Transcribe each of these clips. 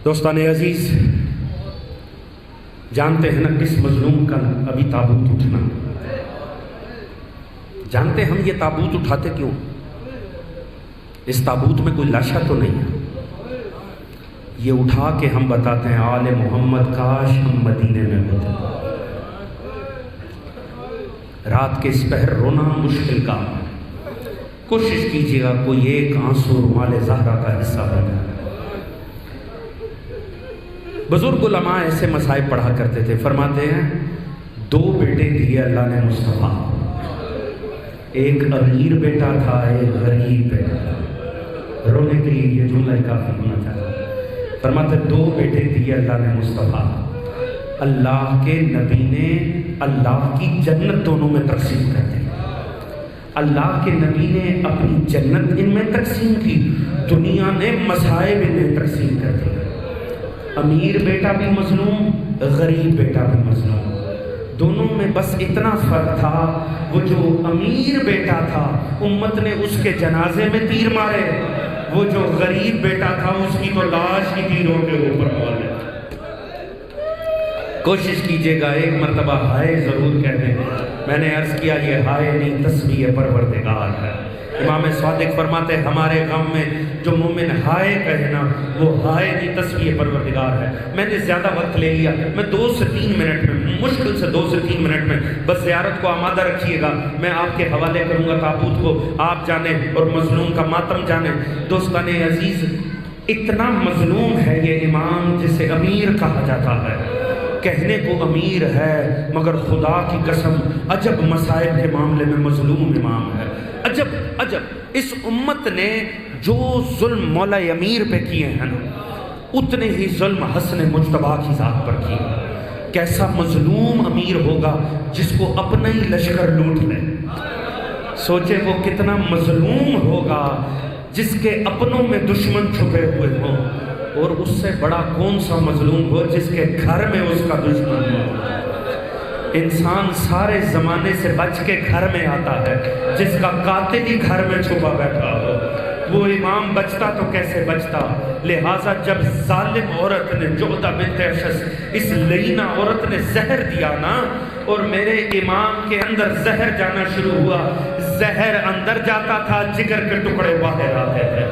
دوستان عزیز، جانتے ہیں نا کس مظلوم کا ابھی تابوت اٹھنا؟ جانتے ہم یہ تابوت اٹھاتے کیوں؟ اس تابوت میں کوئی لاشا تو نہیں ہے، یہ اٹھا کے ہم بتاتے ہیں آل محمد کاش ہم مدینے میں ہوتے۔ رات کے اس پہر رونا مشکل کام ہے، کوشش کیجیے گا کوئی ایک آنسو رومال زہرا کا حصہ بنا۔ بزرگ علماء ایسے مصائب پڑھا کرتے تھے، فرماتے ہیں 2 بیٹے دیے اللہ نے مصطفیٰ، ایک امیر بیٹا تھا ایک غریب بیٹا تھا۔ رونے کے لیے یہ جملہ کافی ہونا چاہتا۔ فرماتے 2 بیٹے دیے اللہ نے مصطفیٰ، اللہ کے نبی نے اللہ کی جنت دونوں میں تقسیم کر دی۔ اللہ کے نبی نے اپنی جنت ان میں تقسیم کی، دنیا نے مصائب ان میں تقسیم کر دی۔ امیر بیٹا بھی مظلوم، غریب بیٹا بھی مظلوم، دونوں میں بس اتنا فرق تھا، وہ جو امیر بیٹا تھا امت نے اس کے جنازے میں تیر مارے، وہ جو غریب بیٹا تھا اس کی تو لاش ہی تیروں کے اوپر مارے۔ کوشش کیجئے گا ایک مرتبہ ہائے ضرور کہہ دیں۔ میں نے عرض کیا یہ ہائے نہیں تسبیح پروردگار ہے۔ امام صادق فرماتے ہیں ہمارے غم میں جو مومن ہائے کہنا وہ ہائے کی تسبیح پروردگار ہے۔ میں نے زیادہ وقت لے لیا، میں 2 سے 3 منٹ میں، مشکل سے 2 سے 3 منٹ میں بس زیارت کو آمادہ رکھیے گا، میں آپ کے حوالے کروں گا تابوت کو، آپ جانیں اور مظلوم کا ماتم جانیں۔ دوستان عزیز، اتنا مظلوم ہے یہ امام جسے امیر کہا جاتا ہے، کہنے کو امیر ہے مگر خدا کی قسم عجب مصائب کے معاملے میں مظلوم امام ہے۔ عجب اس امت نے جو ظلم مولا امیر پہ کیے ہیں نا، اتنے ہی ظلم حسن مجتبیٰ کی ذات پر کیے۔ کیسا مظلوم امیر ہوگا جس کو اپنا ہی لشکر لوٹ لے، سوچے وہ کتنا مظلوم ہوگا جس کے اپنوں میں دشمن چھپے ہوئے ہوں، اور اس سے بڑا کون سا مظلوم ہو جس کے گھر میں اس کا دشمن ہو۔ انسان سارے زمانے سے بچ کے گھر میں آتا ہے جس کا قاتل ہی گھر میں چھپا بیٹھا ہو۔ وہ امام بچتا تو کیسے بچتا؟ لہٰذا جب ظالم عورت نے جعدہ بنت اشس، اس لعینہ عورت نے زہر دیا نا، اور میرے امام کے اندر زہر جانا شروع ہوا، زہر اندر جاتا تھا جگر کے ٹکڑے باہر آتے تھے،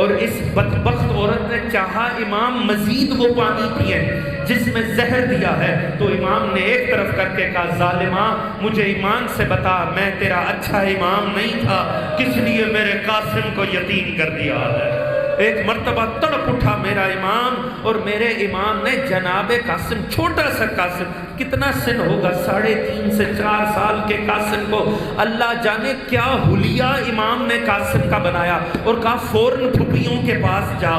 اور اس بدبخت عورت نے چاہا امام مزید وہ پانی پیے جس میں زہر دیا ہے، تو امام نے ایک طرف کر کے کہا ظالمہ مجھے ایمان سے بتا میں تیرا اچھا امام نہیں تھا، کس لیے میرے قاسم کو یتیم کر دیا ہے۔ ایک مرتبہ تڑپ اٹھا میرا امام، اور میرے امام نے جناب قاسم، چھوٹا سا قاسم، کتنا سن ہوگا 3.5 سے 4 سال کے قاسم کو اللہ جانے کیا حلیہ امام نے قاسم کا بنایا، اور کہا فوراً پھپھیوں کے پاس جا۔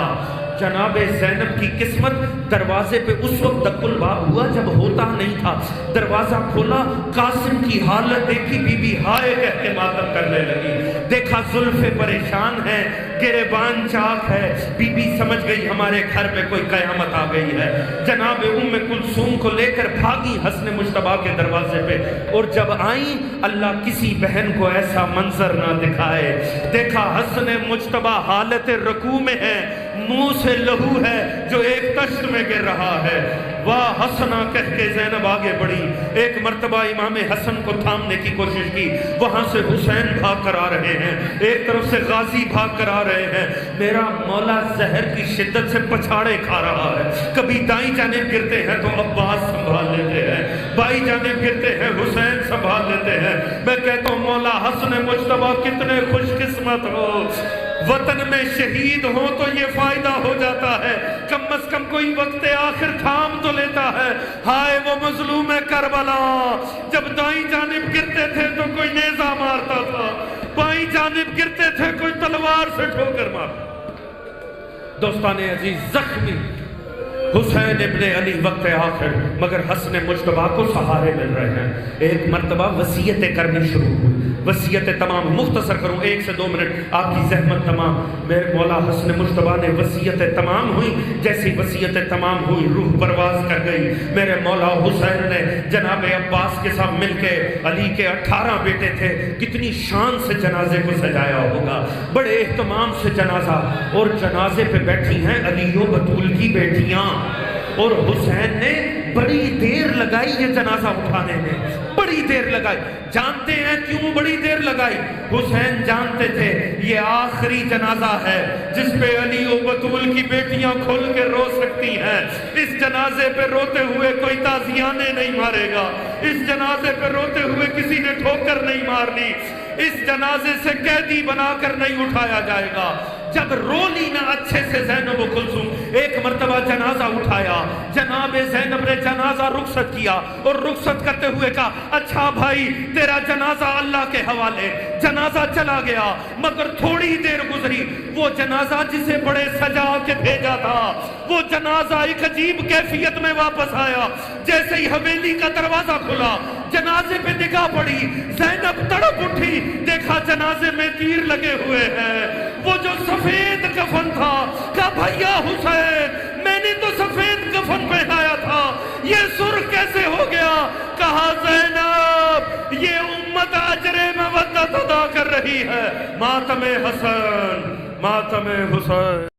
جناب زینب کی قسمت، دروازے پہ اس وقت دق الباب ہوا جب ہوتا نہیں تھا، دروازہ کھولا، قاسم کی حالت دیکھی، بی بی ہائے کہہ کے ماتم کرنے لگی، دیکھا زلفیں پریشان ہیں، گریبان چاک ہے، بی بی سمجھ گئی ہمارے گھر پہ کوئی قیامت آ گئی ہے۔ جناب ام کلثوم کو لے کر بھاگی حسن مجتبیٰ کے دروازے پہ، اور جب آئیں اللہ کسی بہن کو ایسا منظر نہ دکھائے، دیکھا حسن مجتبیٰ حالت رکوع میں ہے، منہ سے لہو ہے جو ایک تشت میں گر رہا ہے۔ واہ حسنہ کہہ کے زینب آگے بڑھی، ایک مرتبہ امام حسن کو تھامنے کی کوشش کی، وہاں سے حسین بھاگ کر آ رہے ہیں، ایک طرف سے غازی بھاگ کر آ رہے ہیں، میرا مولا زہر کی شدت سے پچھاڑے کھا رہا ہے، کبھی دائیں جانب گرتے ہیں تو عباس سنبھال لیتے ہیں، بائیں جانب گرتے ہیں حسین سنبھال لیتے ہیں۔ میں کہتا ہوں مولا حسن مجتبیٰ کتنے خوش قسمت ہو، وطن میں شہید ہو تو یہ فائدہ ہو جاتا ہے، کم از کم کوئی وقت آخر تھام تو لیتا ہے۔ ہائے وہ مظلوم کربلا، جب دائیں جانب گرتے تھے تو کوئی نیزہ مارتا تھا، بائیں جانب گرتے تھے کوئی تلوار سے ٹھوکر مارتا۔ دوستان عزیز، زخمی حسین ابن علی وقت آخر، مگر حسن مجتبیٰ کو سہارے مل رہے ہیں۔ ایک مرتبہ وصیتیں کرنی شروع ہوئی، وصیتیں تمام، مختصر کروں 1 سے 2 منٹ آپ کی زحمت تمام۔ میرے مولا حسن مجتبیٰ نے وصیتیں تمام ہوئی، جیسی وصیتیں تمام ہوئی روح پرواز کر گئی۔ میرے مولا حسین نے جناب عباس کے ساتھ مل کے، علی کے 18 بیٹے تھے، کتنی شان سے جنازے کو سجایا ہوگا، بڑے اہتمام سے جنازہ، اور جنازے پہ بیٹھی ہیں علی و بطول کی بیٹیاں، اور حسین نے بڑی دیر لگائی یہ جنازہ اٹھانے میں، بڑی دیر لگائی۔ جانتے ہیں کیوں بڑی دیر لگائی؟ حسین جانتے تھے یہ آخری جنازہ ہے جس پہ علی و بطول کی بیٹیاں کھل کے رو سکتی ہیں۔ اس جنازے پہ روتے ہوئے کوئی تازیانے نہیں مارے گا، اس جنازے پہ روتے ہوئے کسی نے ٹھوکر نہیں مارنی، اس جنازے سے قیدی بنا کر نہیں اٹھایا جائے گا۔ جب رو لی نا اچھے سے زینب و کلثوم، ایک مرتبہ جنازہ اٹھایا، جناب زینب نے جنازہ رخصت کیا، اور رخصت کرتے ہوئے کہا اچھا بھائی تیرا جنازہ اللہ کے حوالے۔ جنازہ چلا گیا، مگر تھوڑی دیر گزری، وہ جنازہ جسے بڑے سجا کے بھیجا تھا، وہ جنازہ ایک عجیب کیفیت میں واپس آیا۔ جیسے ہی حویلی کا دروازہ کھلا، جنازے پہ نگاہ پڑی، زینب تڑپ اٹھی، دیکھا جنازے میں تیر لگے ہوئے ہیں۔ وہ جو سفید کفن تھا، کہا بھیا حسین میں نے تو سفید کفن پہنایا تھا، یہ سرخ کیسے ہو گیا؟ کہا زینب یہ امت اجر مودت ادا کر رہی ہے، ماتم حسن، ماتم حسین۔